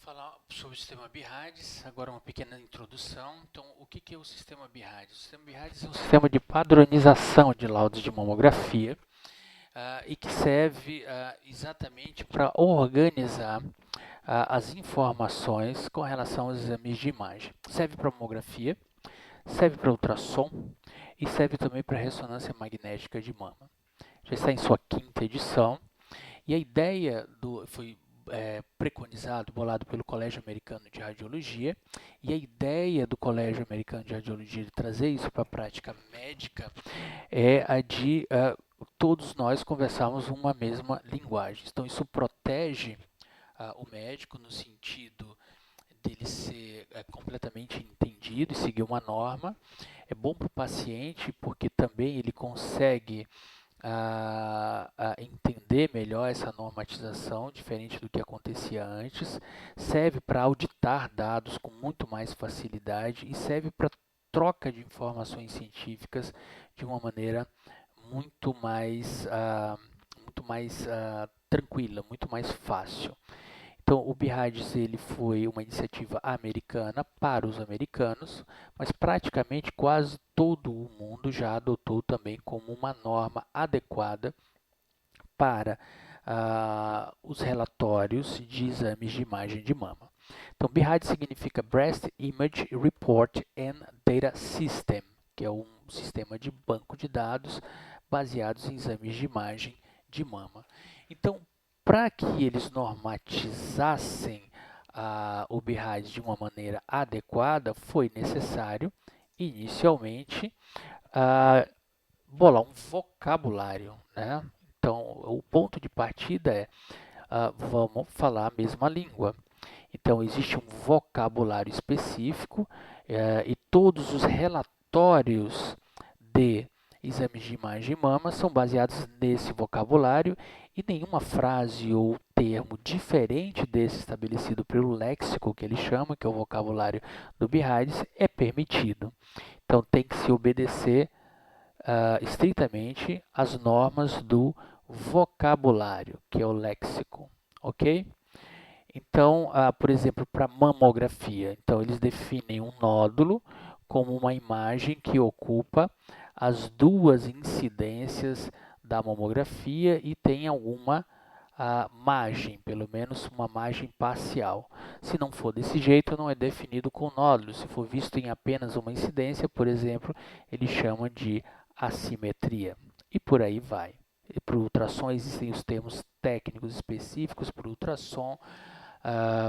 falar sobre o sistema BIRADS, agora uma pequena introdução. Então, o que é o sistema BIRADS? O sistema BIRADS é um sistema de padronização de laudos de mamografia e que serve exatamente para organizar as informações com relação aos exames de imagem. Serve para mamografia, serve para ultrassom e serve também para ressonância magnética de mama. Já está em sua quinta edição. E a ideia foi preconizado, bolado pelo Colégio Americano de Radiologia, e a ideia do Colégio Americano de Radiologia de trazer isso para a prática médica é a de todos nós conversarmos uma mesma linguagem. Então, isso protege o médico no sentido dele ser completamente entendido e seguir uma norma. É bom para o paciente porque também ele consegue a entender melhor essa normatização, diferente do que acontecia antes, serve para auditar dados com muito mais facilidade e serve para troca de informações científicas de uma maneira muito mais tranquila, muito mais fácil. Então, o BIRADS ele foi uma iniciativa americana para os americanos, mas praticamente quase todo o mundo já adotou também como uma norma adequada para os relatórios de exames de imagem de mama. Então, BIRADS significa Breast Image Report and Data System, que é um sistema de banco de dados baseados em exames de imagem de mama. Então, para que eles normatizassem o BIRADS de uma maneira adequada, foi necessário, inicialmente, bolar um vocabulário, né? Então, o ponto de partida é, vamos falar a mesma língua. Então, existe um vocabulário específico e todos os relatórios de exames de imagem de mama são baseados nesse vocabulário e nenhuma frase ou termo diferente desse estabelecido pelo léxico, que ele chama, que é o vocabulário do BIRADS, é permitido. Então, tem que se obedecer estritamente as normas do vocabulário, que é o léxico, ok? Então, por exemplo, para mamografia, então eles definem um nódulo como uma imagem que ocupa as duas incidências da mamografia e tem alguma margem, pelo menos uma margem parcial. Se não for desse jeito, não é definido com nódulo. Se for visto em apenas uma incidência, por exemplo, ele chama de assimetria. E por aí vai. Para o ultrassom existem os termos técnicos específicos para o ultrassom,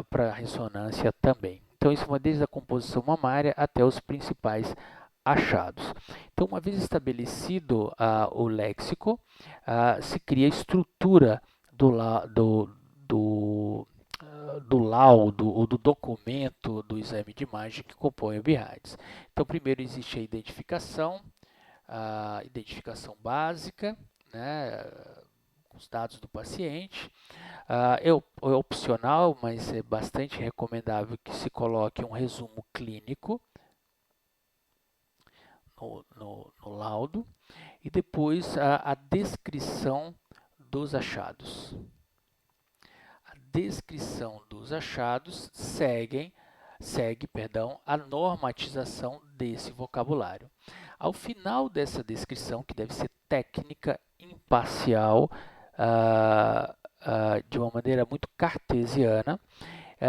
para ressonância também. Então, isso vai desde a composição mamária até os principais achados. Então, uma vez estabelecido o léxico, se cria a estrutura do laudo ou do documento do exame de imagem que compõe o BIRADS. Então, primeiro existe a identificação básica, né, os dados do paciente. É opcional, mas é bastante recomendável que se coloque um resumo clínico no laudo e depois a descrição dos achados. A descrição dos achados segue a normatização desse vocabulário. Ao final dessa descrição, que deve ser técnica, imparcial, de uma maneira muito cartesiana,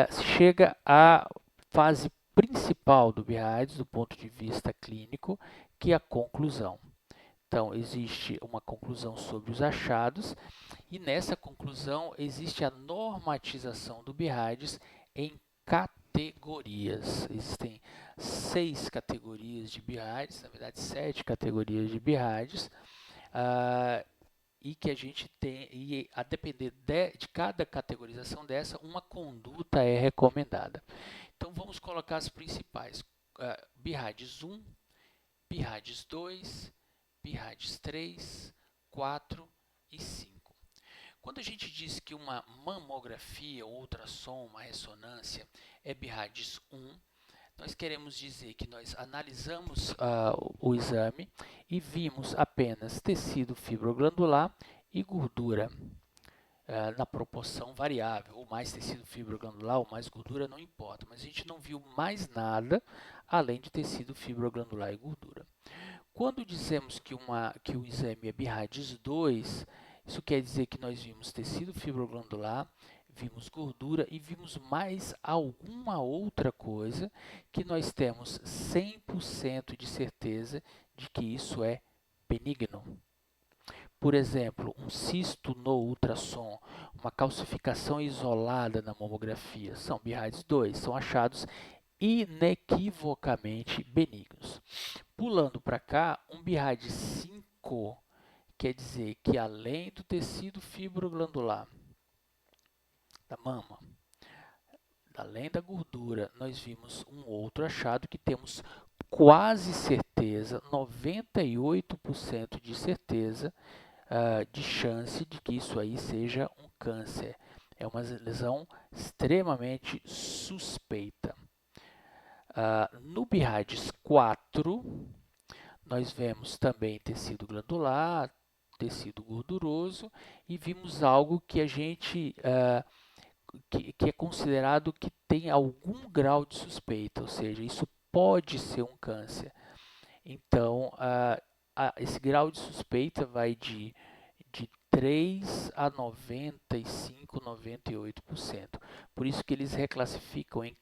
se chega à fase principal do BIRADS, do ponto de vista clínico, que é a conclusão. Então, existe uma conclusão sobre os achados e nessa conclusão existe a normatização do BIRADS em categorias. Existem 6 categorias de BIRADS, na verdade 7 categorias de BIRADS, e que a gente tem, e a depender de cada categorização dessa, uma conduta é recomendada. Então vamos colocar as principais: BIRADS 1, BIRADS 2, BIRADS 3, 4 e 5. Quando a gente diz que uma mamografia, ou ultrassom, uma ressonância é BIRADS 1, nós queremos dizer que nós analisamos o exame e vimos apenas tecido fibroglandular e gordura. na proporção variável, ou mais tecido fibroglandular, ou mais gordura, não importa, mas a gente não viu mais nada além de tecido fibroglandular e gordura. Quando dizemos que o exame é BIRADS 2, isso quer dizer que nós vimos tecido fibroglandular, vimos gordura e vimos mais alguma outra coisa que nós temos 100% de certeza de que isso é benigno. Por exemplo, um cisto no ultrassom, uma calcificação isolada na mamografia, são BIRADS 2, são achados inequivocamente benignos. Pulando para cá, um BIRADS 5 quer dizer que além do tecido fibroglandular da mama, além da gordura, nós vimos um outro achado que temos quase certeza, 98% de certeza, de chance de que isso aí seja um câncer. É uma lesão extremamente suspeita. No BIRADS 4, nós vemos também tecido glandular, tecido gorduroso e vimos algo que a gente que é considerado que tem algum grau de suspeita, ou seja, isso pode ser um câncer. Então, esse grau de suspeita vai de 3 a 95, 98%. Por isso que eles reclassificam em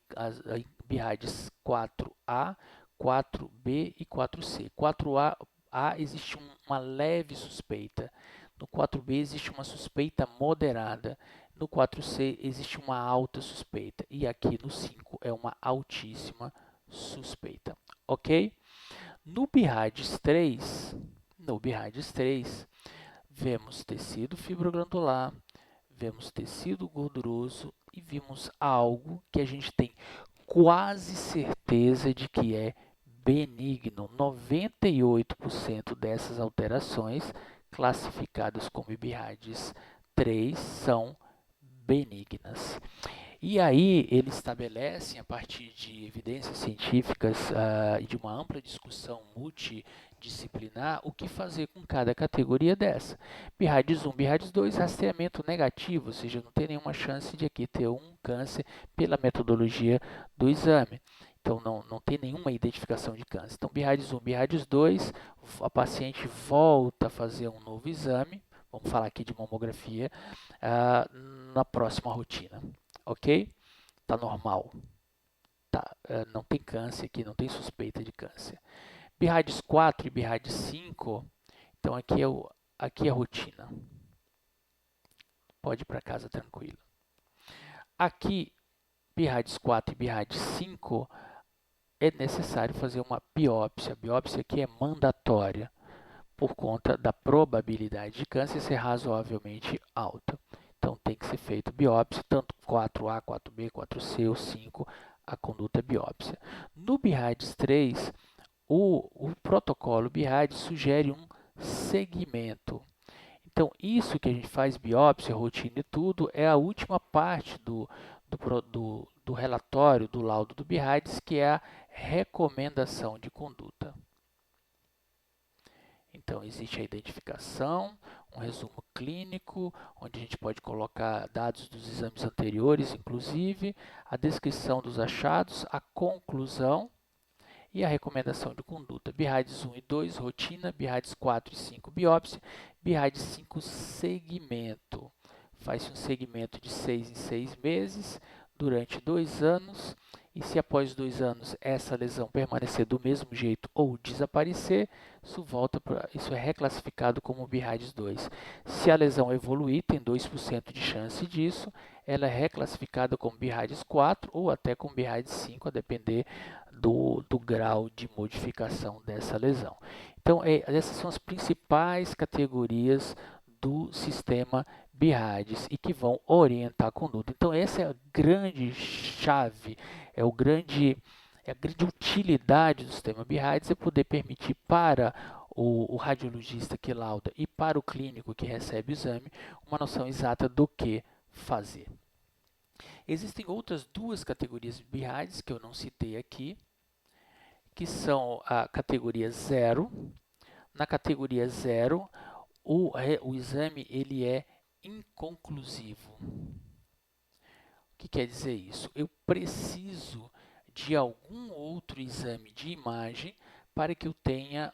BIRADS 4A, 4B e 4C. 4A existe uma leve suspeita. No 4B existe uma suspeita moderada. No 4C existe uma alta suspeita. E aqui no 5 é uma altíssima suspeita. Ok? No BIRADS 3, vemos tecido fibroglandular, vemos tecido gorduroso e vimos algo que a gente tem quase certeza de que é benigno. 98% dessas alterações classificadas como BIRADS 3 são benignas. E aí eles estabelecem, a partir de evidências científicas e de uma ampla discussão multidisciplinar, o que fazer com cada categoria dessa. BIRADS 1, BIRADS 2, rastreamento negativo, ou seja, não tem nenhuma chance de aqui ter um câncer pela metodologia do exame. Então, não tem nenhuma identificação de câncer. Então, BIRADS 1, BIRADS 2, a paciente volta a fazer um novo exame, vamos falar aqui de mamografia, na próxima rotina. Ok? Tá normal. Tá, não tem câncer aqui, não tem suspeita de câncer. BIRADS 4 e BIRADS 5, então aqui é a rotina. Pode ir para casa tranquilo. Aqui, BIRADS 4 e BIRADS 5, é necessário fazer uma biópsia. A biópsia aqui é mandatória, por conta da probabilidade de câncer ser razoavelmente alta. Então, tem que ser feito biópsia, tanto 4A, 4B, 4C ou 5, a conduta é biópsia. No BIRADS 3, o protocolo BIRADS sugere um segmento. Então, isso que a gente faz biópsia, rotina e tudo, é a última parte do relatório, do laudo do BIRADS, que é a recomendação de conduta. Então, existe a identificação, um resumo clínico, onde a gente pode colocar dados dos exames anteriores, inclusive, a descrição dos achados, a conclusão e a recomendação de conduta. BIRADS 1 e 2, rotina, BIRADS 4 e 5, biópsia, BIRADS 5, segmento. Faz-se um segmento de 6 em 6 meses, durante 2 anos, e se após 2 anos essa lesão permanecer do mesmo jeito ou desaparecer, isso é reclassificado como BIRADS 2. Se a lesão evoluir, tem 2% de chance disso, ela é reclassificada como BIRADS 4 ou até como BIRADS 5, a depender do grau de modificação dessa lesão. Então, essas são as principais categorias do sistema BIRADS e que vão orientar a conduta. Então, essa é a grande chave, é a grande utilidade do sistema BIRADS, é poder permitir para o radiologista que lauda e para o clínico que recebe o exame uma noção exata do que fazer. Existem outras duas categorias BIRADS que eu não citei aqui, que são a categoria 0. Na categoria 0, o exame ele é inconclusivo. O que quer dizer isso? Eu preciso de algum outro exame de imagem para que eu tenha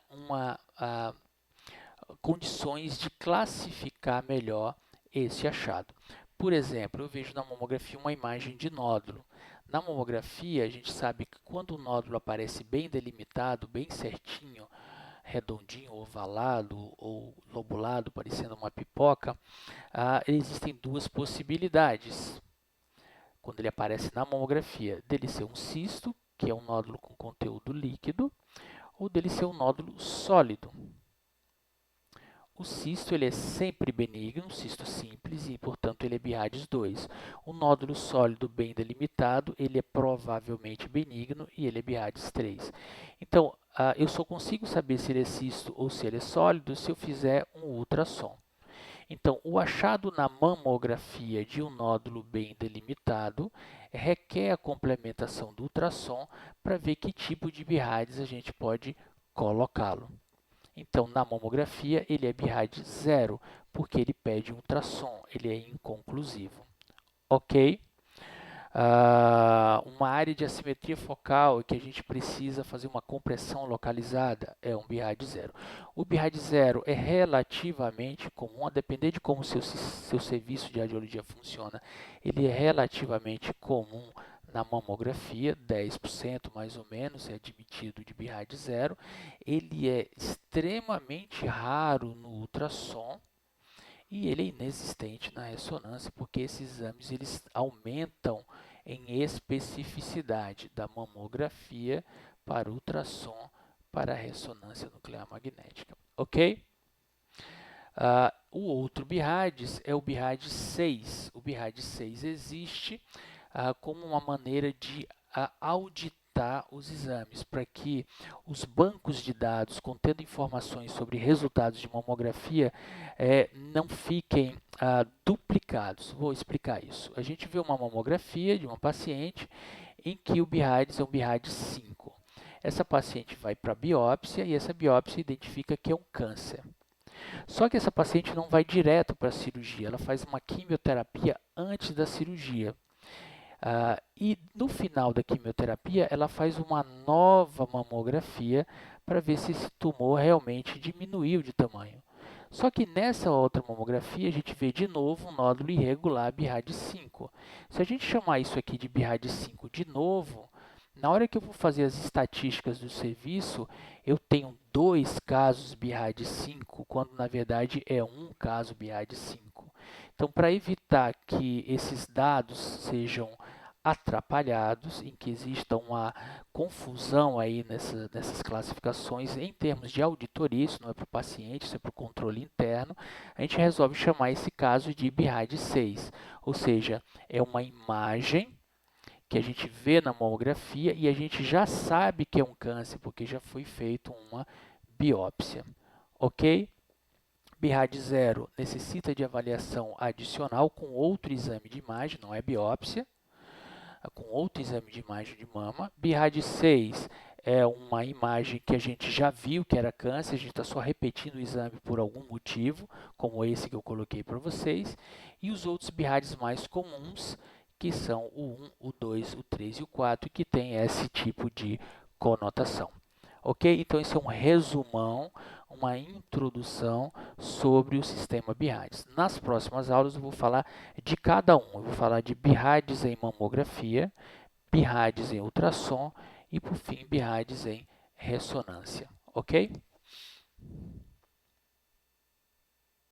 condições de classificar melhor esse achado. Por exemplo, eu vejo na mamografia uma imagem de nódulo. Na mamografia, a gente sabe que quando o nódulo aparece bem delimitado, bem certinho, redondinho, ovalado ou lobulado, parecendo uma pipoca, existem duas possibilidades. Quando ele aparece na mamografia, dele ser um cisto, que é um nódulo com conteúdo líquido, ou dele ser um nódulo sólido. O cisto ele é sempre benigno, um cisto simples, e, portanto, ele é BIRADS 2. O nódulo sólido bem delimitado, ele é provavelmente benigno e ele é BIRADS 3. Então, eu só consigo saber se ele é cisto ou se ele é sólido se eu fizer um ultrassom. Então, o achado na mamografia de um nódulo bem delimitado requer a complementação do ultrassom para ver que tipo de BIRADS a gente pode colocá-lo. Então, na mamografia, ele é BIRADS 0, porque ele pede ultrassom, ele é inconclusivo. Ok? Uma área de assimetria focal que a gente precisa fazer uma compressão localizada é um BIRADS 0. O BIRADS 0 é relativamente comum, a depender de como seu serviço de radiologia funciona, ele é relativamente comum na mamografia, 10% mais ou menos é admitido de BIRADS 0. Ele é extremamente raro no ultrassom e ele é inexistente na ressonância, porque esses exames eles aumentam em especificidade da mamografia para ultrassom para a ressonância nuclear magnética. Ok? O outro BIRADS é o BIRADS 6. O BIRADS 6 existe como uma maneira de auditar os exames, para que os bancos de dados contendo informações sobre resultados de mamografia não fiquem duplicados. Vou explicar isso. A gente vê uma mamografia de uma paciente em que o BIRADS é um BIRADS 5. Essa paciente vai para a biópsia e essa biópsia identifica que é um câncer. Só que essa paciente não vai direto para a cirurgia, ela faz uma quimioterapia antes da cirurgia. E no final da quimioterapia, ela faz uma nova mamografia para ver se esse tumor realmente diminuiu de tamanho. Só que nessa outra mamografia, a gente vê de novo um nódulo irregular BIRADS 5. Se a gente chamar isso aqui de BIRADS 5 de novo, na hora que eu vou fazer as estatísticas do serviço, eu tenho 2 casos BIRADS 5, quando na verdade é um caso BIRADS 5. Então, para evitar que esses dados sejam atrapalhados, em que exista uma confusão aí nessas classificações em termos de auditoria, isso não é para o paciente, isso é para o controle interno, a gente resolve chamar esse caso de BIRADS 6, ou seja, é uma imagem que a gente vê na mamografia e a gente já sabe que é um câncer, porque já foi feita uma biópsia, ok? BIRADS 0 necessita de avaliação adicional com outro exame de imagem, não é biópsia, com outro exame de imagem de mama. BIRADS 6 é uma imagem que a gente já viu que era câncer, a gente está só repetindo o exame por algum motivo, como esse que eu coloquei para vocês. E os outros BIRADS mais comuns, que são o 1, o 2, o 3 e o 4, que tem esse tipo de conotação. Ok? Então, esse é um resumão, uma introdução sobre o sistema BIRADS. Nas próximas aulas, eu vou falar de cada um. Eu vou falar de BIRADS em mamografia, BIRADS em ultrassom e, por fim, BIRADS em ressonância. Ok?